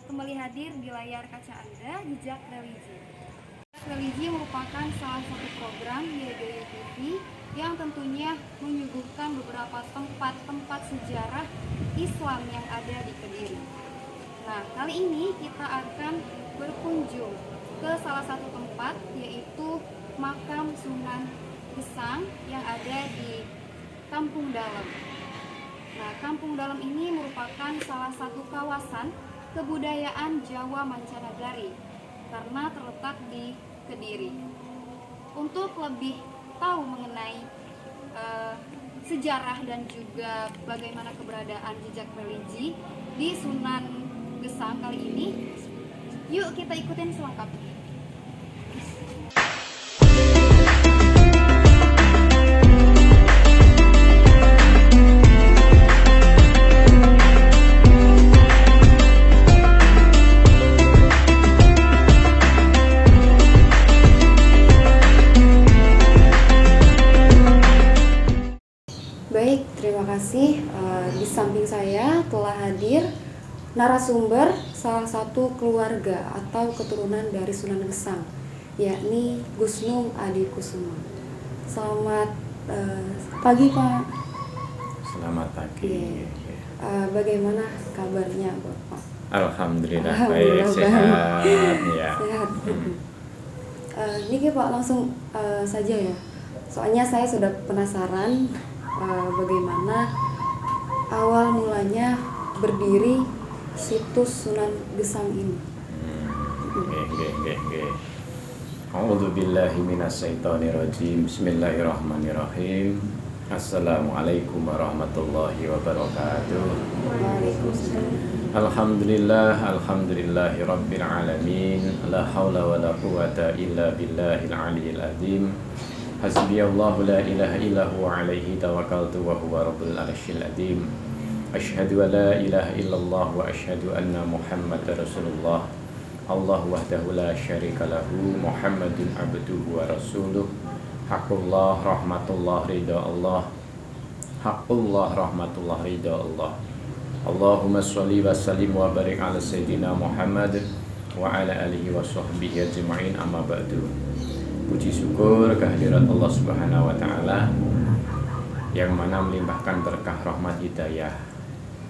Kembali hadir di layar kaca Anda, Jejak Religi. Jejak Religi merupakan salah satu program di Gaya TV yang tentunya menyuguhkan beberapa tempat-tempat sejarah Islam yang ada di Kediri. Nah, kali ini kita akan berkunjung ke salah satu tempat, yaitu makam Sunan Gesang yang ada di Kampung Dalam. Nah, Kampung Dalam ini merupakan salah satu kawasan kebudayaan Jawa Mancanagari karena terletak di Kediri. Untuk lebih tahu mengenai sejarah dan juga bagaimana keberadaan jejak religi di Sunan Gesang kali ini, yuk kita ikutin selengkapnya. Baik, terima kasih. Di samping saya telah hadir narasumber salah satu keluarga atau keturunan dari Sunan Gesang, yakni Gusnum Adi Kusuma. Selamat pagi, Pak. Selamat pagi. Bagaimana kabarnya, Bapak? Alhamdulillah baik, sehat ya. Sehat. Ini Pak, langsung saja ya. Soalnya saya sudah penasaran bagaimana awal mulanya berdiri situs Sunan Gesang ini. A'udzu billahi minasyaitonir rajim. Bismillahirrahmanirrahim. Assalamualaikum warahmatullahi wabarakatuh. Waalaikumsalam. Alhamdulillahi rabbil alamin. La haula wala quwata illa billahil aliyyil azim. Hasbiyallahu la ilaha illa huwa alaihi tawakkaltu wa huwa rabbul arsyil azim. Asyhadu an la ilaha illallah wa asyhadu anna Muhammadar Rasulullah. Allah wahdahu la syarika lahu, Muhammadun abduhu wa rasuluh. Haqqullah rahmatullah ridha Allah. Haqqullah rahmatullah ridha Allah. Allahumma sholli wa sallim wa barik ala sayyidina Muhammad wa ala alihi wa sahbihi ajma'in, amma ba'du. Puji syukur kehadirat Allah Subhanahu wa taala yang mana melimpahkan berkah rahmat hidayah,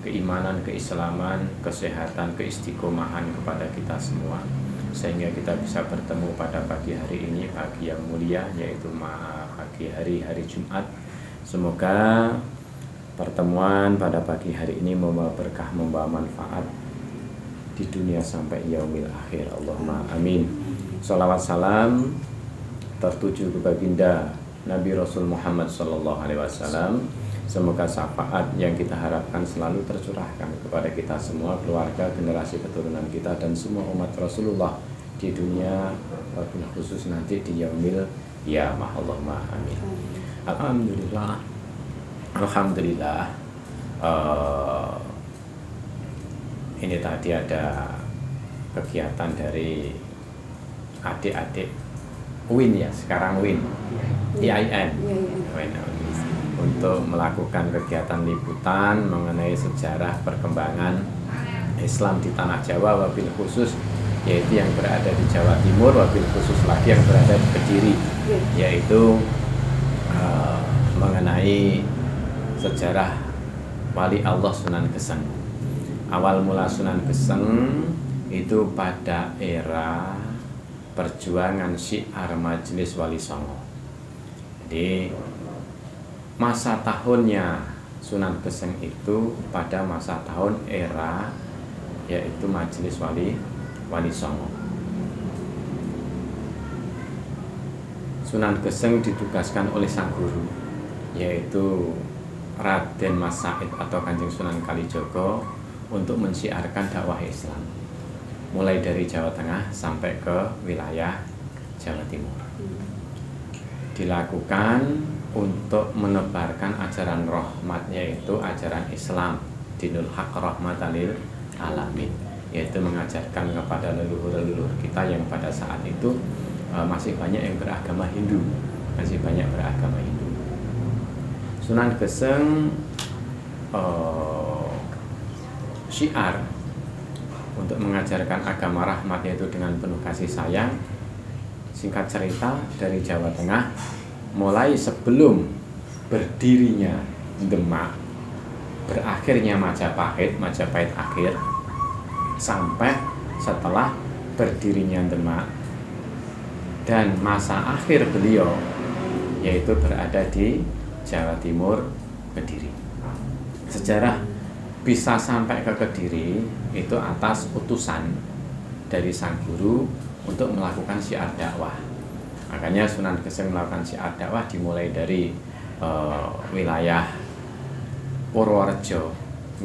keimanan, keislaman, kesehatan, keistiqomahan kepada kita semua, sehingga kita bisa bertemu pada pagi hari ini, pagi yang mulia, yaitu pagi hari Jumat. Semoga pertemuan pada pagi hari ini membawa berkah, membawa manfaat di dunia sampai yaumil akhir. Allahumma amin. Shalawat salam tertuju ke baginda Nabi Rasul Muhammad SAW. Semoga syafaat yang kita harapkan selalu tercurahkan kepada kita semua, keluarga, generasi keturunan kita, dan semua umat Rasulullah di dunia, wabil khusus nanti di yaumil qiyamah. Allahumma amin. Alhamdulillah. Ini tadi ada kegiatan dari adik-adik UIN ya, sekarang UIN, IAIN, untuk melakukan kegiatan liputan mengenai sejarah perkembangan Islam di tanah Jawa, wabil khusus yaitu yang berada di Jawa Timur, wabil khusus lagi yang berada di Kediri, yaitu mengenai sejarah Wali Allah Sunan Gesang. Awal mula Sunan Gesang itu pada era perjuangan syiar Majelis Wali Songo. Jadi masa tahunnya Sunan Gesang itu pada masa tahun era yaitu Majelis Wali Songo. Sunan Gesang ditugaskan oleh sang guru, yaitu Raden Mas Said atau Kanjeng Sunan Kalijogo, untuk mensiarkan dakwah Islam mulai dari Jawa Tengah sampai ke wilayah Jawa Timur. Dilakukan untuk menebarkan ajaran rahmat, yaitu ajaran Islam, dinul haq rahmatan lil alamin, yaitu mengajarkan kepada leluhur-leluhur kita yang pada saat itu masih banyak yang beragama Hindu, Sunan Gesang syiar untuk mengajarkan agama rahmat, yaitu dengan penuh kasih sayang. Singkat cerita, dari Jawa Tengah, mulai sebelum berdirinya Demak, berakhirnya Majapahit akhir, sampai setelah berdirinya Demak dan masa akhir beliau, yaitu berada di Jawa Timur, Kediri. Sejarah bisa sampai ke Kediri itu atas utusan dari sang guru untuk melakukan syiar dakwah. Makanya Sunan Geseng melakukan syiar dakwah dimulai dari wilayah Purworejo,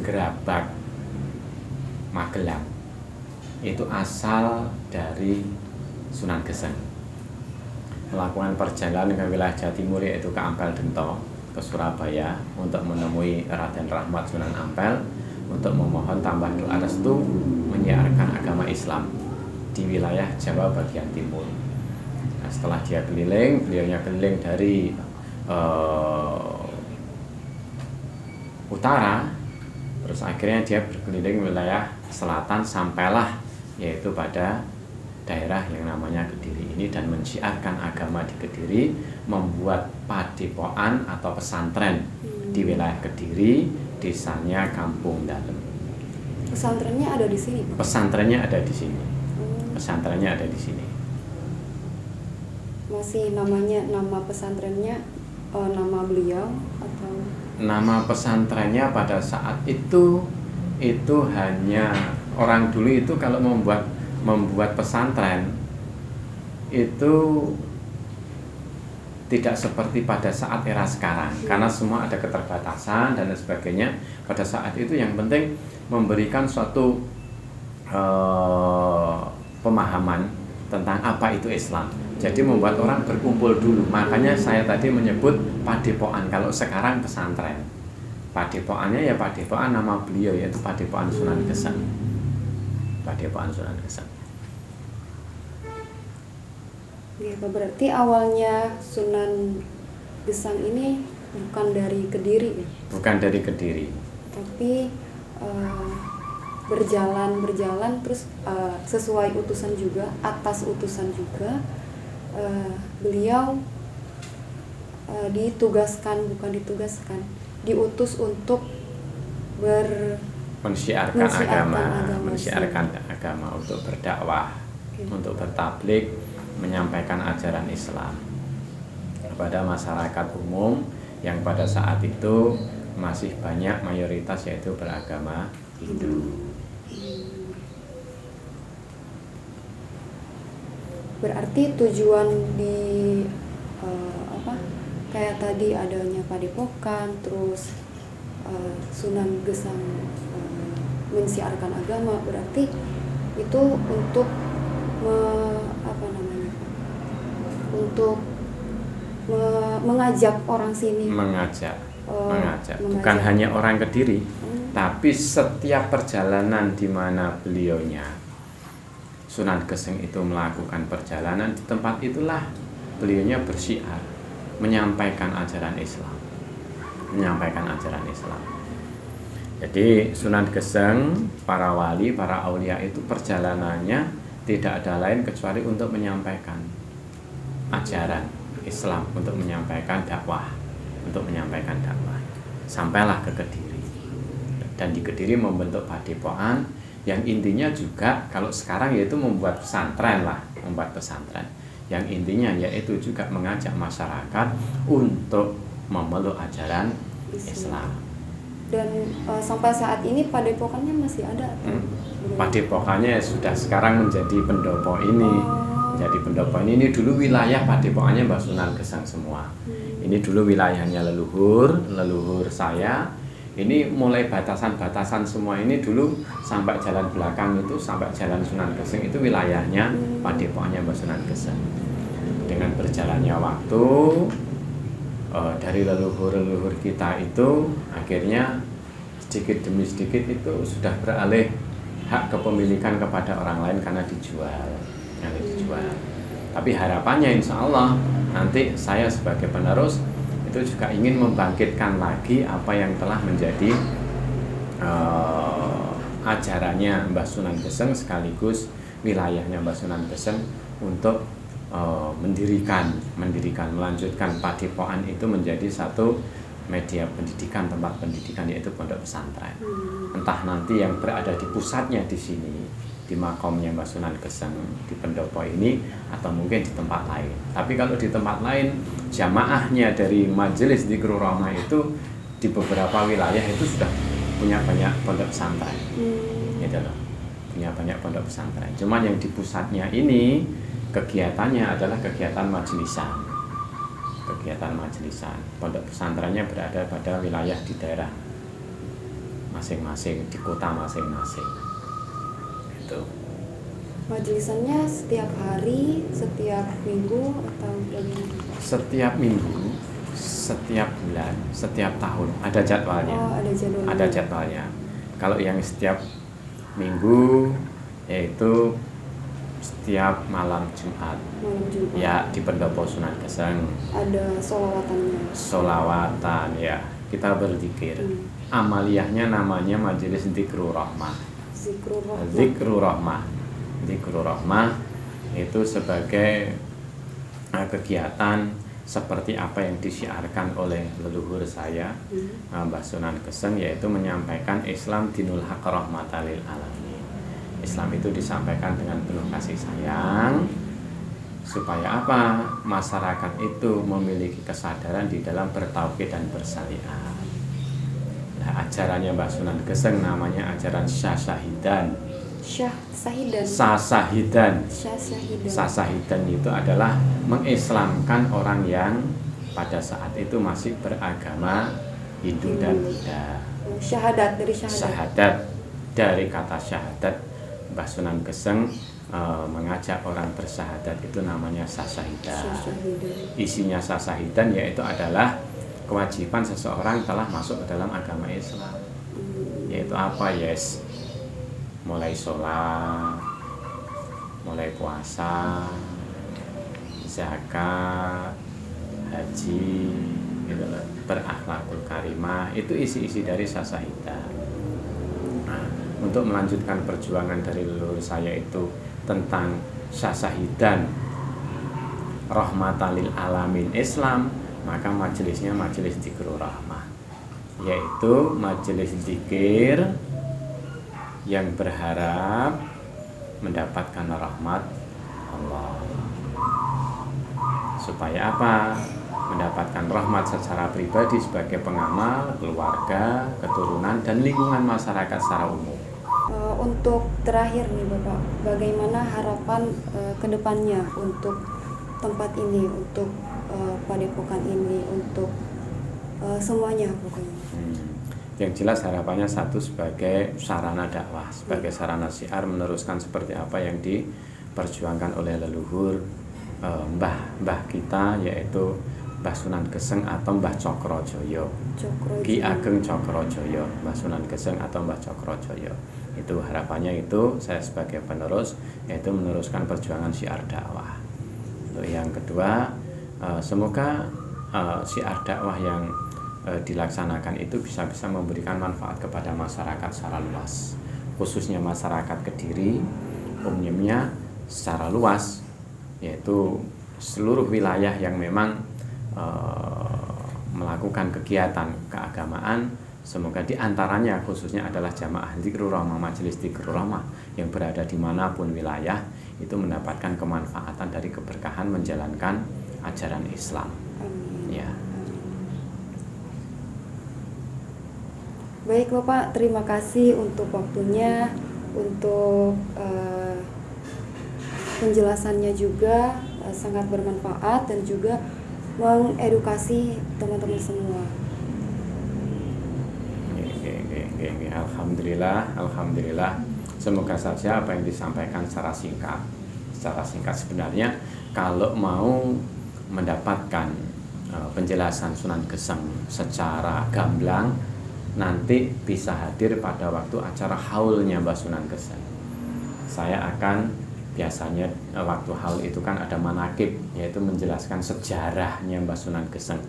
Gerabak, Magelang. Itu asal dari Sunan Geseng. Melakukan perjalanan ke wilayah Jawa Timur, yaitu ke Ampel Dento, ke Surabaya, untuk menemui Raden Rahmat Sunan Ampel untuk memohon tambah doa restu menyiarkan agama Islam di wilayah Jawa bagian timur. Nah, setelah dia keliling, beliaunya keliling dari utara, terus akhirnya dia berkeliling wilayah selatan, sampailah yaitu pada daerah yang namanya Kediri ini, dan mensiarkan agama di Kediri, membuat padepokan atau pesantren di wilayah Kediri, desanya Kampung Dalem. Pesantrennya ada di sini, Pak? Pesantrennya ada di sini. Pesantrennya ada di sini. Masih nama pesantrennya nama beliau atau? Nama pesantrennya pada saat itu hanya orang dulu itu kalau membuat pesantren itu tidak seperti pada saat era sekarang, karena semua ada keterbatasan dan sebagainya. Pada saat itu yang penting memberikan suatu pemahaman tentang apa itu Islam. Jadi membuat orang berkumpul dulu. Makanya saya tadi menyebut padepokan. Kalau sekarang pesantren, padepokannya ya padepokan nama beliau, yaitu Padepokan Sunan Geseng. Padepokan Sunan Geseng. Ya, berarti awalnya Sunan Geseng ini bukan dari Kediri, ya? Bukan dari Kediri. Tapi berjalan terus sesuai utusan juga, atas utusan juga, beliau diutus untuk mensiarkan agama, untuk berdakwah, untuk bertablik, menyampaikan ajaran Islam kepada masyarakat umum yang pada saat itu masih banyak mayoritas yaitu beragama Hindu. Berarti tujuan di kayak tadi adanya padepokan, terus Sunan Geseng mensiarkan agama, berarti itu untuk mengajak orang sini. Mengajak. Bukan hanya orang Kediri, tapi setiap perjalanan di mana beliaunya Sunan Geseng itu melakukan perjalanan, di tempat itulah beliaunya bersyiar, menyampaikan ajaran Islam. Jadi Sunan Geseng, para wali, para aulia itu perjalanannya tidak ada lain kecuali untuk menyampaikan ajaran Islam, untuk menyampaikan dakwah. Sampailah ke Kediri. Dan di Kediri membentuk padepokan yang intinya juga kalau sekarang yaitu membuat pesantren. Yang intinya yaitu juga mengajak masyarakat untuk memeluk ajaran Islam. Dan sampai saat ini padepokannya masih ada? Padepokannya sudah sekarang menjadi pendopo ini. Ini dulu wilayah padepokannya Mbah Sunan Geseng semua. Ini dulu wilayahnya leluhur saya. Ini mulai batasan-batasan semua ini dulu sampai jalan belakang itu, sampai jalan Sunan Geseng itu wilayahnya padepokannya Mbah Sunan Geseng. Dengan berjalannya waktu, dari leluhur kita itu akhirnya sedikit demi sedikit itu sudah beralih hak kepemilikan kepada orang lain karena dijual. Tapi harapannya insya Allah nanti saya sebagai penerus itu juga ingin membangkitkan lagi apa yang telah menjadi ajarannya Mbah Sunan Geseng sekaligus wilayahnya Mbah Sunan Geseng untuk melanjutkan padepokan itu menjadi satu media pendidikan, tempat pendidikan, yaitu pondok pesantren. Entah nanti yang berada di pusatnya di sini, di makomnya Mbah Sunan Geseng di pendopo ini, atau mungkin di tempat lain. Tapi kalau di tempat lain, jamaahnya dari Majelis Dzikrur Rahmah itu di beberapa wilayah itu sudah punya banyak pondok pesantren. Gitu loh. Punya banyak pondok pesantren. Cuman yang di pusatnya ini kegiatannya adalah kegiatan majelisan. Kegiatan majelisan. Pondok pesantrennya berada pada wilayah di daerah masing-masing, di kota masing-masing. Itu. Majelisannya setiap hari, setiap minggu atau bagaimana? Setiap minggu, setiap bulan, setiap tahun ada jadwalnya. Oh, ada jadwalnya. Ada jadwalnya. Kalau yang setiap minggu yaitu setiap malam Jumat. Malam Jumat. Ya, di pendopo Sunan Geseng. Ada sholawatannya. Sholawatan ya. Kita berzikir. Amaliyahnya namanya Majelis Dzikrur Rahmah. Dzikrur Rahmah. Dzikrur Rahmah. Dzikrur Rahmah itu sebagai kegiatan seperti apa yang disiarkan oleh leluhur saya, Mbah Sunan Geseng, yaitu menyampaikan Islam dinul haq rahmatan lil alamin. Islam itu disampaikan dengan penuh kasih sayang supaya apa? Masyarakat itu memiliki kesadaran di dalam bertauhid dan bersyariat. Nah, ajarannya Mbah Sunan Geseng namanya ajaran Syasahidan. Sasahidan. Sasahidan itu adalah mengislamkan orang yang pada saat itu masih beragama Hindu dan Buddha. Syahadat, dari syahadat. Syahadat, dari kata syahadat, Mbah Sunan Geseng mengajak orang bersyahadat itu namanya sasahidan. Isinya sasahidan yaitu adalah kewajiban seseorang telah masuk ke dalam agama Islam. Yaitu apa? Yes. Mulai sholat, mulai puasa, zakat, haji, gitu, berakhlakul karimah, itu isi-isi dari sasahidan. Nah, untuk melanjutkan perjuangan dari leluhur saya itu tentang sasahidan rahmatan lil alamin Islam, maka majelisnya Majelis Dzikrur Rahmah, yaitu majelis zikir yang berharap mendapatkan rahmat Allah. Supaya apa? Mendapatkan rahmat secara pribadi sebagai pengamal, keluarga, keturunan, dan lingkungan masyarakat secara umum. Untuk terakhir nih Bapak, bagaimana harapan kedepannya untuk tempat ini, untuk padepokan ini, untuk semuanya pokoknya? Yang jelas harapannya satu, sebagai sarana dakwah, sebagai sarana syiar meneruskan seperti apa yang diperjuangkan oleh leluhur mbah kita, yaitu Mbah Sunan Geseng atau Mbah Cokrojoyo. Ki Ageng Cokrojoyo, Mbah Sunan Geseng atau Mbah Cokrojoyo. Itu harapannya, itu saya sebagai penerus, yaitu meneruskan perjuangan syiar dakwah. Untuk yang kedua, semoga syiar dakwah yang dilaksanakan itu bisa memberikan manfaat kepada masyarakat secara luas, khususnya masyarakat Kediri umumnya secara luas, yaitu seluruh wilayah yang memang melakukan kegiatan keagamaan. Semoga diantaranya khususnya adalah jamaah Dzikrur Rahmah, Majelis Dzikrur Rahmah yang berada dimanapun wilayah itu mendapatkan kemanfaatan dari keberkahan menjalankan ajaran Islam. Ya. Baik Bapak, terima kasih untuk waktunya, untuk penjelasannya juga sangat bermanfaat dan juga mengedukasi teman-teman semua. Alhamdulillah. Semoga saja apa yang disampaikan secara singkat sebenarnya kalau mau mendapatkan penjelasan Sunan Geseng secara gamblang, nanti bisa hadir pada waktu acara haulnya Mbah Sunan Geseng. Saya akan biasanya waktu haul itu kan ada manakib, yaitu menjelaskan sejarahnya Mbah Sunan Geseng,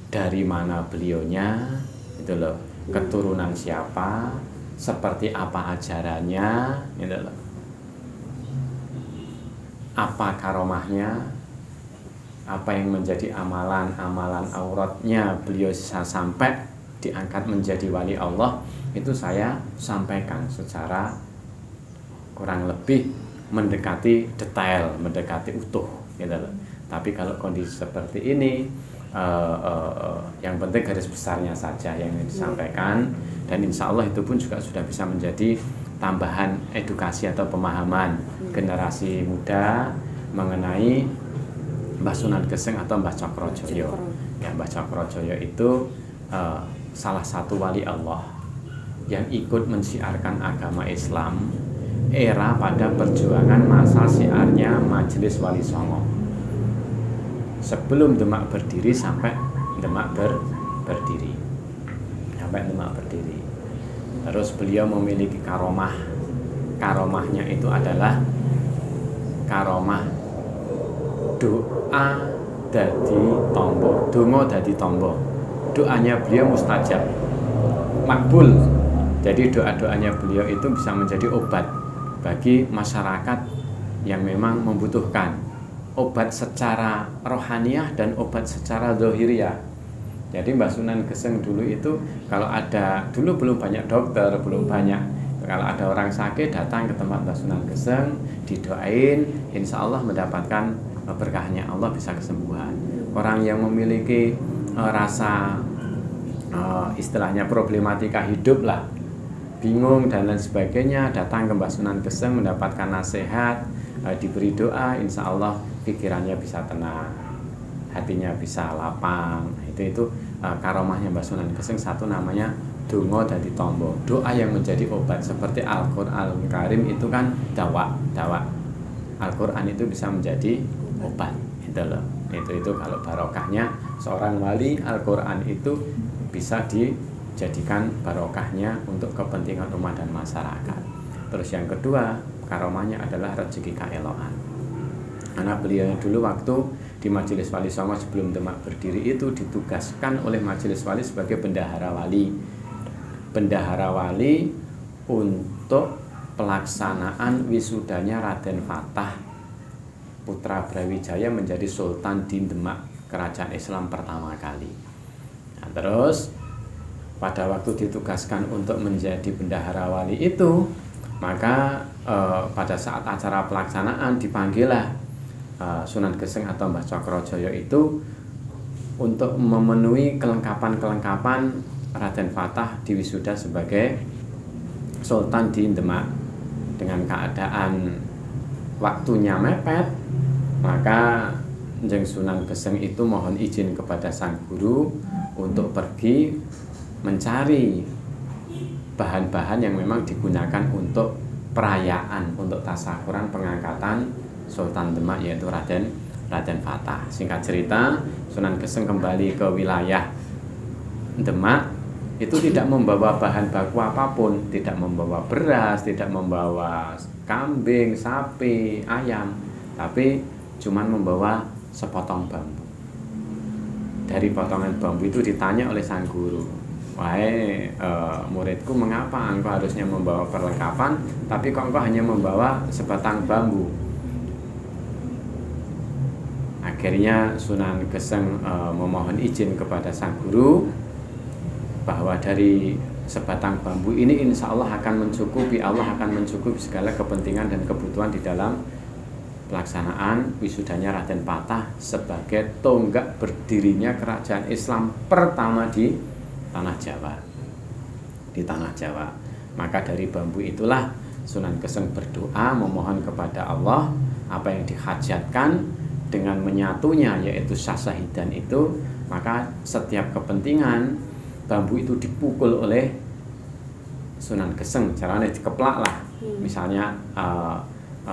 dari mana belionya, itu loh, keturunan siapa, seperti apa ajarannya, gitu loh. Apa karomahnya, apa yang menjadi amalan-amalan auratnya beliau sampai diangkat menjadi wali Allah, itu saya sampaikan secara kurang lebih mendekati detail, mendekati utuh, gitu loh. Tapi kalau kondisi seperti ini, yang penting garis besarnya saja yang disampaikan, dan insya Allah itu pun juga sudah bisa menjadi tambahan edukasi atau pemahaman generasi muda mengenai Mbah Sunan Geseng atau Mbah Cokrojoyo. Ya, Mbah Cokrojoyo itu salah satu wali Allah yang ikut mensiarkan agama Islam era pada perjuangan masa siarnya Majelis Wali Songo, sebelum Demak berdiri sampai Demak berdiri. Terus beliau memiliki karomah. Karomahnya itu adalah karomah doa dadi tombo, donga dadi tombo. Doanya beliau mustajab, makbul. Jadi doa-doanya beliau itu bisa menjadi obat bagi masyarakat yang memang membutuhkan obat secara rohaniah dan obat secara zahiriyah. Jadi Mbah Sunan Geseng dulu itu kalau ada, dulu belum banyak dokter, belum banyak, kalau ada orang sakit datang ke tempat Mbah Sunan Geseng, didoain, insya Allah mendapatkan berkahnya Allah, bisa kesembuhan. Orang yang memiliki rasa istilahnya problematika hidup lah, bingung dan lain sebagainya, datang ke Mbah Sunan Geseng mendapatkan nasihat, diberi doa, insya Allah pikirannya bisa tenang, hatinya bisa lapang. Itu karomahnya Mbah Sunan Geseng. Satu namanya donga dadi tombo, doa yang menjadi obat. Seperti Al-Qur'an Al-Karim itu kan dawa. Al-Qur'an itu bisa menjadi obat, itu loh. Itu kalau barokahnya seorang wali, Al-Qur'an itu bisa dijadikan barokahnya untuk kepentingan umat dan masyarakat. Terus yang kedua, karomahnya adalah rezeki kaeloan. Karena beliau dulu waktu di Majelis Wali Songo sebelum Demak berdiri itu ditugaskan oleh Majelis Wali sebagai bendahara wali. Bendahara wali untuk pelaksanaan wisudanya Raden Fatah, putra Brawijaya, menjadi Sultan di Demak, kerajaan Islam pertama kali. Nah, terus pada waktu ditugaskan untuk menjadi bendahara wali itu, maka pada saat acara pelaksanaan dipanggillah Sunan Geseng atau Mbah Cokrojoyo itu untuk memenuhi kelengkapan-kelengkapan Raden Fatah diwisuda sebagai Sultan di Demak. Dengan keadaan waktunya mepet, maka Njeng Sunan Geseng itu mohon izin kepada sang guru untuk pergi mencari bahan-bahan yang memang digunakan untuk perayaan, untuk tasyakuran pengangkatan Sultan Demak, yaitu Raden Fatah. Singkat cerita, Sunan Geseng kembali ke wilayah Demak itu tidak membawa bahan baku apapun, tidak membawa beras, tidak membawa kambing, sapi, ayam, tapi cuman membawa sepotong bambu. Dari potongan bambu itu ditanya oleh sang guru, "Wahai muridku, mengapa engkau harusnya membawa perlengkapan, tapi kok engkau hanya membawa sebatang bambu?" Akhirnya Sunan Geseng memohon izin kepada sang guru bahwa dari sebatang bambu ini insya Allah akan mencukupi, Allah akan mencukupi segala kepentingan dan kebutuhan di dalam pelaksanaan wisudanya Raden Fatah sebagai tonggak berdirinya kerajaan Islam pertama di tanah Jawa. Maka dari bambu itulah Sunan Geseng berdoa memohon kepada Allah apa yang dihajatkan. Dengan menyatunya yaitu syasahidan itu, maka setiap kepentingan bambu itu dipukul oleh Sunan Geseng, caranya dikeplak lah. Misalnya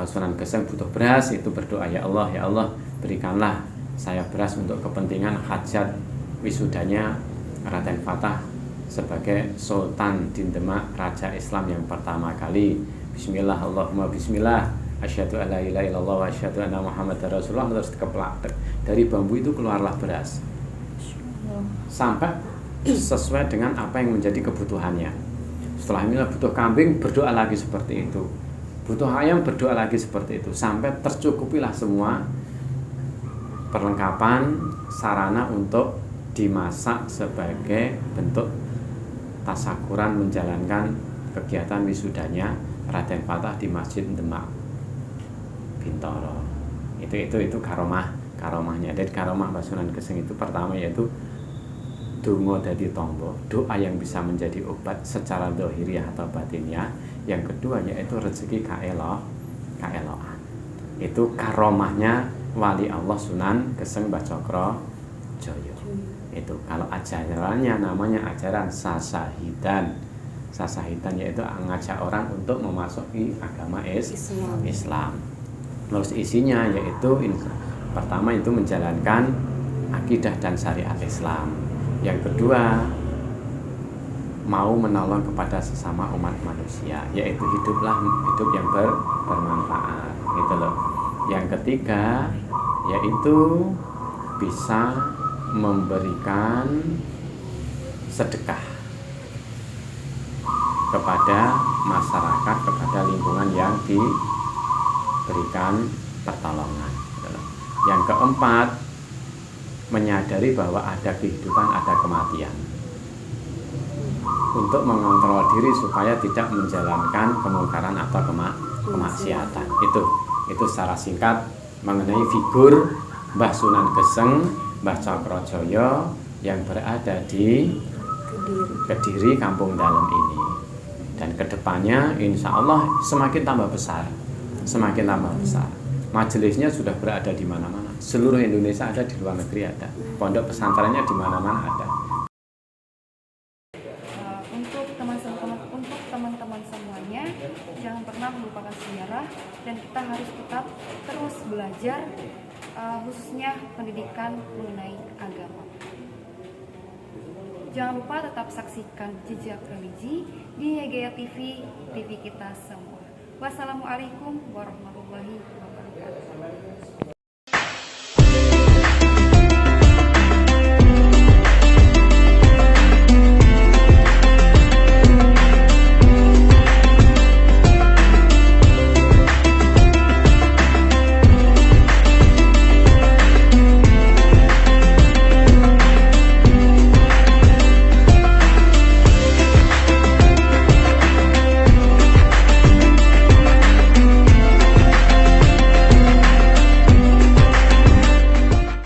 Sunan Geseng butuh beras, itu berdoa, ya Allah berikanlah saya beras untuk kepentingan hajat wisudanya Raden Fatah sebagai Sultan di Demak, Raja Islam yang pertama kali. Bismillah, Allahumma bismillah, asyhadu alla ilaha illallah wa asyhadu anna Muhammadar Rasulullah. Terus dikeplak, dari bambu itu keluarlah beras sampai sesuai dengan apa yang menjadi kebutuhannya. Setelah ini butuh kambing, berdoa lagi seperti itu. Butuh ayam, berdoa lagi seperti itu. Sampai tercukupilah semua perlengkapan sarana untuk dimasak sebagai bentuk tasakuran menjalankan kegiatan wisudanya Raden Fatah di Masjid Demak Bintoro. Itu karomahnya. Dan karomah Mbah Sunan Geseng itu pertama yaitu donga dadi tombo, doa yang bisa menjadi obat secara zahiriah atau batiniah. Yang kedua yaitu rezeki kaelokan. Itu karomahnya wali Allah Sunan Geseng Mbah Cokro Joyo. Itu kalau ajarannya namanya ajaran sasahidan. Sasahidan yaitu ngajak orang untuk memasuki agama Islam. Terus isinya yaitu pertama itu menjalankan akidah dan syariat Islam. Yang kedua mau menolong kepada sesama umat manusia, yaitu hidup yang bermanfaat gitu loh. Yang ketiga yaitu bisa memberikan sedekah kepada masyarakat, kepada lingkungan yang diberikan pertolongan gitu loh. Yang keempat menyadari bahwa ada kehidupan, ada kematian, untuk mengontrol diri supaya tidak menjalankan kemungkaran atau kemaksiatan. Itu secara singkat mengenai figur Mbah Sunan Geseng Mbah Cokro Joyo yang berada di Kediri Kampung Dalem ini. Dan kedepannya insya Allah semakin tambah besar. Majelisnya sudah berada di mana-mana. Seluruh Indonesia ada, di luar negeri ada. Pondok pesantrennya di mana-mana ada. Untuk teman-teman semuanya, jangan pernah melupakan sejarah dan kita harus tetap terus belajar, khususnya pendidikan mengenai agama. Jangan lupa tetap saksikan Jejak Religi di Yegaya TV kita semua. Wassalamualaikum warahmatullahi wabarakatuh.